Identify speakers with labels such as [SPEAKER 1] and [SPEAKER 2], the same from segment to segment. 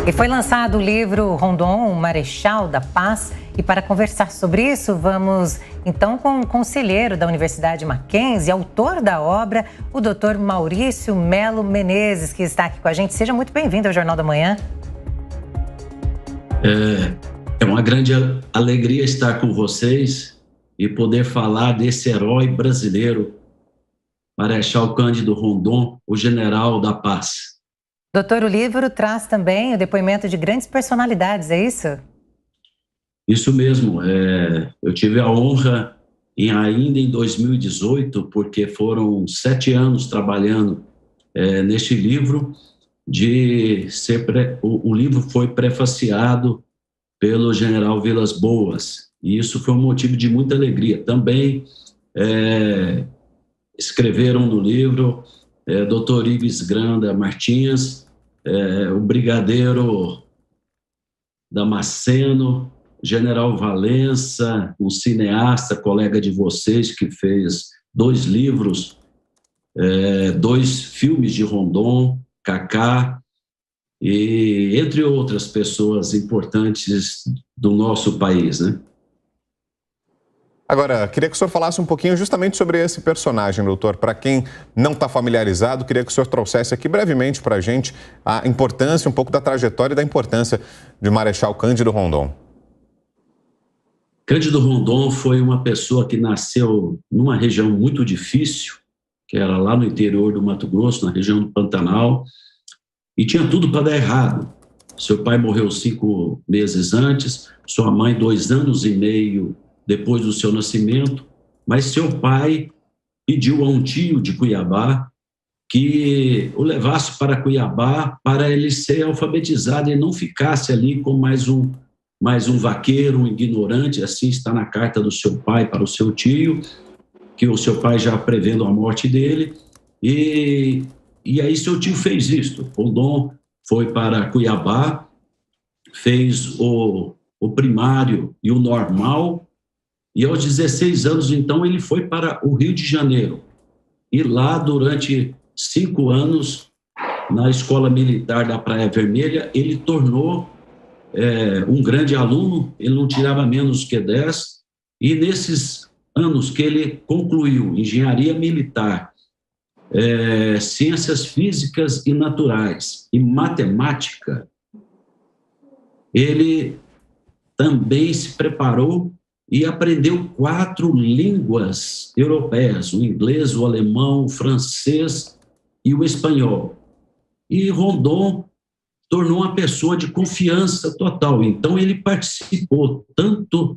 [SPEAKER 1] E foi lançado o livro Rondon, o Marechal da Paz. E para conversar sobre isso, vamos então com o conselheiro da Universidade Mackenzie, autor da obra, o Dr. Maurício Melo Menezes, que está aqui com a gente. Seja muito bem-vindo ao Jornal da Manhã.
[SPEAKER 2] É uma grande alegria estar com vocês e poder falar desse herói brasileiro, Marechal Cândido Rondon, o General da Paz.
[SPEAKER 1] Doutor, o livro traz também o depoimento de grandes personalidades, é isso?
[SPEAKER 2] Isso mesmo. Eu tive a honra, ainda em 2018, porque foram 7 anos trabalhando neste livro, o livro foi prefaciado pelo general Vilas Boas, e isso foi um motivo de muita alegria. Também escreveram no livro Dr. Ives Granda Martins, o brigadeiro Damasceno, general Valença, um cineasta, colega de vocês, que fez 2 livros, 2 filmes de Rondon, Kaká, e entre outras pessoas importantes do nosso país, né?
[SPEAKER 3] Agora, queria que o senhor falasse um pouquinho justamente sobre esse personagem, doutor. Para quem não está familiarizado, queria que o senhor trouxesse aqui brevemente para a gente a importância, um pouco da trajetória e da importância de Marechal Cândido Rondon.
[SPEAKER 2] Cândido Rondon foi uma pessoa que nasceu numa região muito difícil, que era lá no interior do Mato Grosso, na região do Pantanal, e tinha tudo para dar errado. Seu pai morreu 5 meses antes, sua mãe 2 anos e meio depois do seu nascimento, mas seu pai pediu a um tio de Cuiabá que o levasse para Cuiabá para ele ser alfabetizado e não ficasse ali com mais um vaqueiro, um ignorante. Assim está na carta do seu pai para o seu tio, que o seu pai já prevendo a morte dele, e aí seu tio fez isto. Rondon foi para Cuiabá, fez o primário e o normal, e aos 16 anos, então, ele foi para o Rio de Janeiro. E lá, durante 5 anos, na Escola Militar da Praia Vermelha, ele tornou um grande aluno, ele não tirava menos que 10, e nesses anos que ele concluiu engenharia militar, ciências físicas e naturais e matemática, ele também se preparou e aprendeu 4 línguas europeias, o inglês, o alemão, o francês e o espanhol. E Rondon tornou uma pessoa de confiança total. Então, ele participou tanto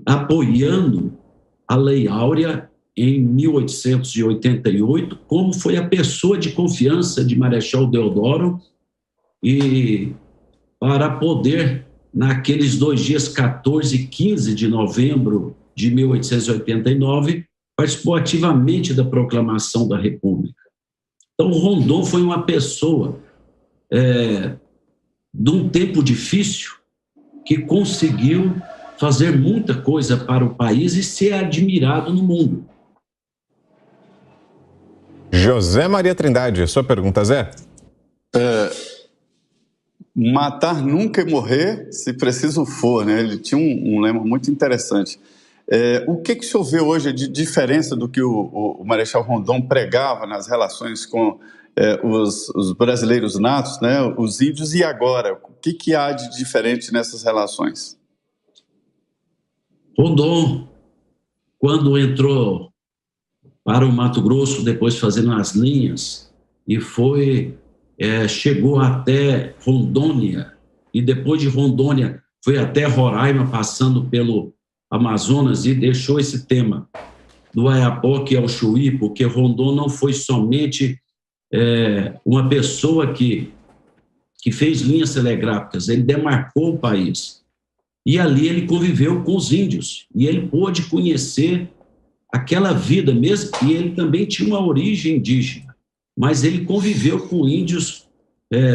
[SPEAKER 2] apoiando a Lei Áurea em 1888, como foi a pessoa de confiança de Marechal Deodoro, e para poder, naqueles 2 dias, 14 e 15 de novembro de 1889, participou ativamente da proclamação da República. Então, Rondon foi uma pessoa de um tempo difícil que conseguiu fazer muita coisa para o país e ser admirado no mundo.
[SPEAKER 3] José Maria Trindade, sua pergunta, Zé?
[SPEAKER 4] Matar nunca e morrer, se preciso for, né? Ele tinha um lema muito interessante. O que o senhor vê hoje de diferença do que o Marechal Rondon pregava nas relações com os brasileiros natos, né? Os índios, e agora? O que há de diferente nessas relações?
[SPEAKER 2] Rondon, quando entrou para o Mato Grosso, depois fazendo as linhas, e chegou até Rondônia, e depois de Rondônia foi até Roraima, passando pelo Amazonas, e deixou esse tema do Oiapoque ao Chuí, porque Rondon não foi somente uma pessoa que fez linhas telegráficas, ele demarcou o país. E ali ele conviveu com os índios, e ele pôde conhecer aquela vida mesmo, e ele também tinha uma origem indígena, mas ele conviveu com índios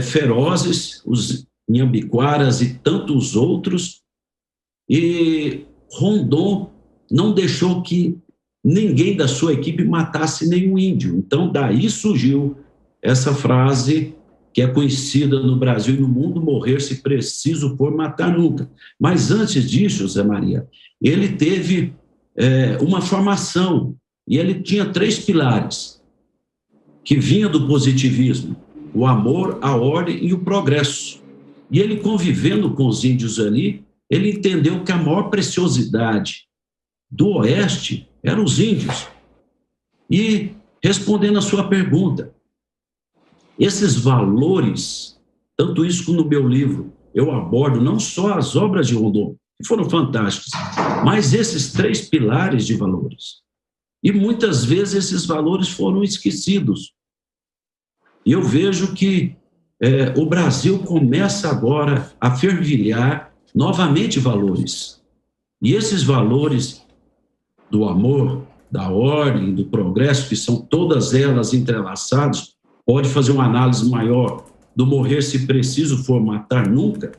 [SPEAKER 2] ferozes, os Inhambiquaras e tantos outros, e Rondon não deixou que ninguém da sua equipe matasse nenhum índio. Então, daí surgiu essa frase que é conhecida no Brasil e no mundo, morrer se preciso for, matar nunca. Mas antes disso, Zé Maria, ele teve uma formação, e ele tinha 3 pilares, que vinha do positivismo: o amor, a ordem e o progresso. E ele, convivendo com os índios ali, ele entendeu que a maior preciosidade do Oeste eram os índios. E, respondendo a sua pergunta, esses valores, tanto isso como no meu livro, eu abordo não só as obras de Rondon, que foram fantásticas, mas esses 3 pilares de valores. E muitas vezes esses valores foram esquecidos. E eu vejo que o Brasil começa agora a fervilhar novamente valores. E esses valores do amor, da ordem, do progresso, que são todas elas entrelaçadas, pode fazer uma análise maior do morrer se preciso for, matar nunca,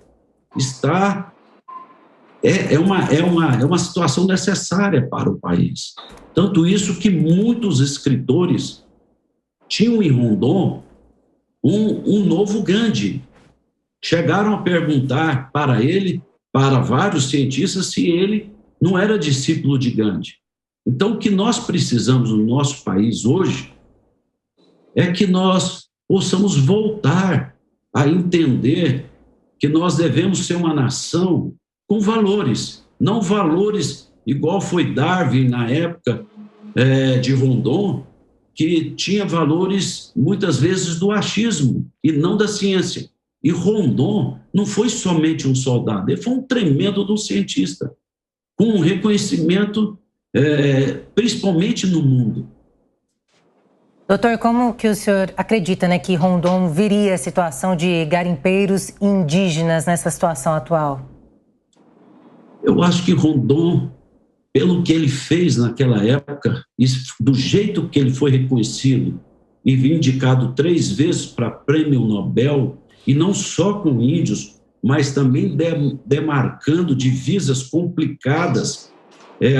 [SPEAKER 2] é uma situação necessária para o país. Tanto isso que muitos escritores tinham em Rondon um novo Gandhi. Chegaram a perguntar para ele, para vários cientistas, se ele não era discípulo de Gandhi. Então, o que nós precisamos no nosso país hoje é que nós possamos voltar a entender que nós devemos ser uma nação com valores, não valores igual foi Darwin na época de Rondon, que tinha valores, muitas vezes, do achismo e não da ciência. E Rondon não foi somente um soldado, ele foi um tremendo de um cientista, com um reconhecimento, principalmente no mundo.
[SPEAKER 1] Doutor, como que o senhor acredita, né, que Rondon viria a situação de garimpeiros indígenas nessa situação atual?
[SPEAKER 2] Eu acho que Rondon, pelo que ele fez naquela época, e do jeito que ele foi reconhecido e indicado 3 vezes para prêmio Nobel, e não só com índios, mas também demarcando divisas complicadas,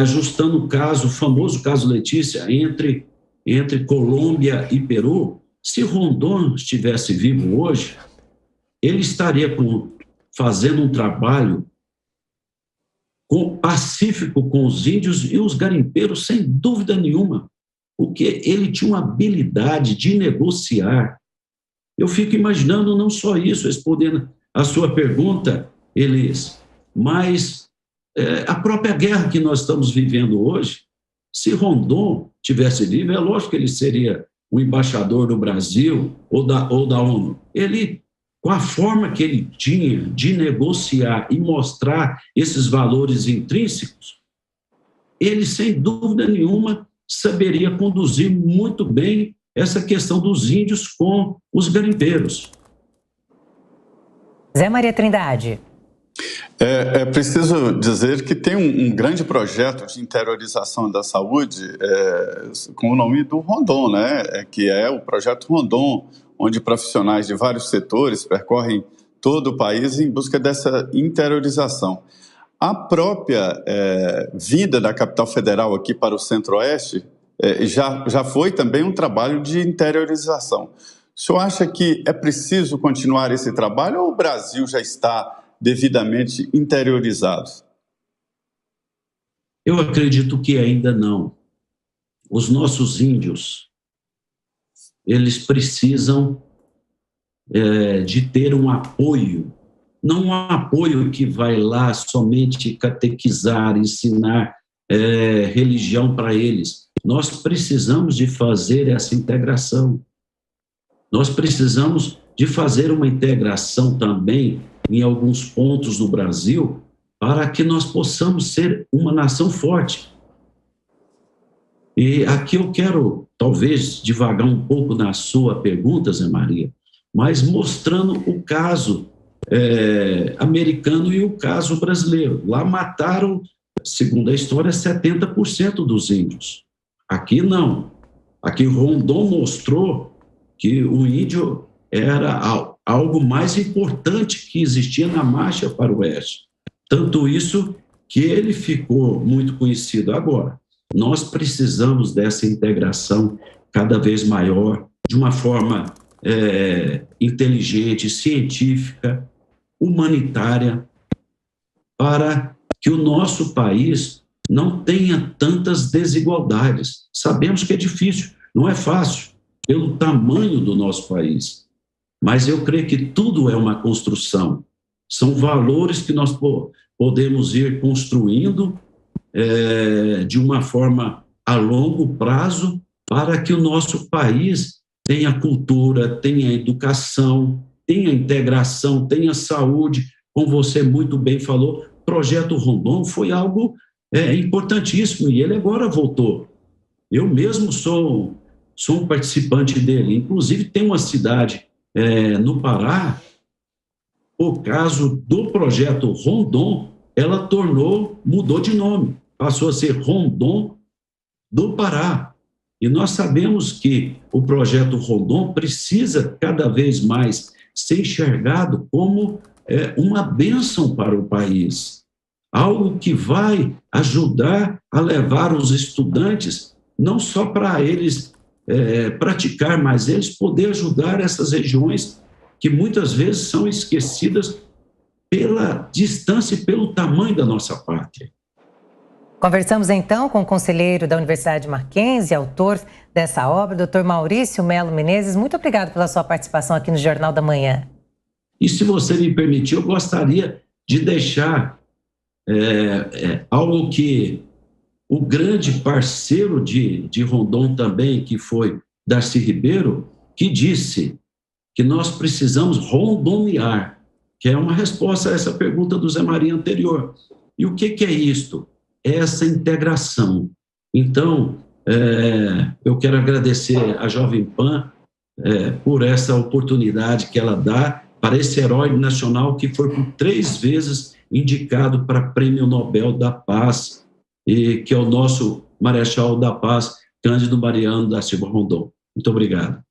[SPEAKER 2] ajustando o famoso caso Letícia, entre Colômbia e Peru. Se Rondon estivesse vivo hoje, ele estaria fazendo um trabalho pacífico com os índios e os garimpeiros, sem dúvida nenhuma, porque ele tinha uma habilidade de negociar. Eu fico imaginando não só isso, respondendo a sua pergunta, Elis, mas a própria guerra que nós estamos vivendo hoje. Se Rondon tivesse vivo, é lógico que ele seria o embaixador do Brasil ou da ONU. Ele, com a forma que ele tinha de negociar e mostrar esses valores intrínsecos, ele, sem dúvida nenhuma, saberia conduzir muito bem essa questão dos índios com os garimpeiros.
[SPEAKER 1] Zé Maria Trindade.
[SPEAKER 4] É preciso dizer que tem um grande projeto de interiorização da saúde com o nome do Rondon, né? Que é o Projeto Rondon, onde profissionais de vários setores percorrem todo o país em busca dessa interiorização. A própria vinda da capital federal aqui para o Centro-Oeste já foi também um trabalho de interiorização. O senhor acha que é preciso continuar esse trabalho ou o Brasil já está devidamente interiorizado?
[SPEAKER 2] Eu acredito que ainda não. Os nossos índios, eles precisam de ter um apoio, não um apoio que vai lá somente catequizar, ensinar religião para eles. Nós precisamos de fazer essa integração. Nós precisamos de fazer uma integração também em alguns pontos do Brasil para que nós possamos ser uma nação forte. E aqui eu quero, talvez, divagar um pouco na sua pergunta, Zé Maria, mas mostrando o caso americano e o caso brasileiro. Lá mataram, segundo a história, 70% dos índios. Aqui não. Aqui Rondon mostrou que o índio era algo mais importante que existia na marcha para o oeste. Tanto isso que ele ficou muito conhecido. Agora, nós precisamos dessa integração cada vez maior, de uma forma inteligente, científica, humanitária, para que o nosso país não tenha tantas desigualdades. Sabemos que é difícil, não é fácil, pelo tamanho do nosso país. Mas eu creio que tudo é uma construção. São valores que nós podemos ir construindo de uma forma a longo prazo para que o nosso país tenha cultura, tenha educação, tenha integração, tenha saúde. Como você muito bem falou, o Projeto Rondon foi algo importantíssimo e ele agora voltou. Eu mesmo sou um participante dele. Inclusive, tem uma cidade no Pará, por caso do Projeto Rondon, ela mudou de nome, passou a ser Rondon do Pará. E nós sabemos que o Projeto Rondon precisa cada vez mais ser enxergado como uma bênção para o país, algo que vai ajudar a levar os estudantes, não só para eles praticar, mas eles poder ajudar essas regiões que muitas vezes são esquecidas pela distância e pelo tamanho da nossa pátria.
[SPEAKER 1] Conversamos então com o conselheiro da Universidade Mackenzie, autor dessa obra, Dr. Maurício Melo Menezes. Muito obrigado pela sua participação aqui no Jornal da Manhã.
[SPEAKER 2] E se você me permitir, eu gostaria de deixar algo que o grande parceiro de Rondon também, que foi Darcy Ribeiro, que disse que nós precisamos rondonear, que é uma resposta a essa pergunta do Zé Maria anterior. E o que é isto? É essa integração. Então, eu quero agradecer à Jovem Pan por essa oportunidade que ela dá para esse herói nacional que foi por 3 vezes indicado para Prêmio Nobel da Paz, e que é o nosso Marechal da Paz, Cândido Mariano da Silva Rondon. Muito obrigado.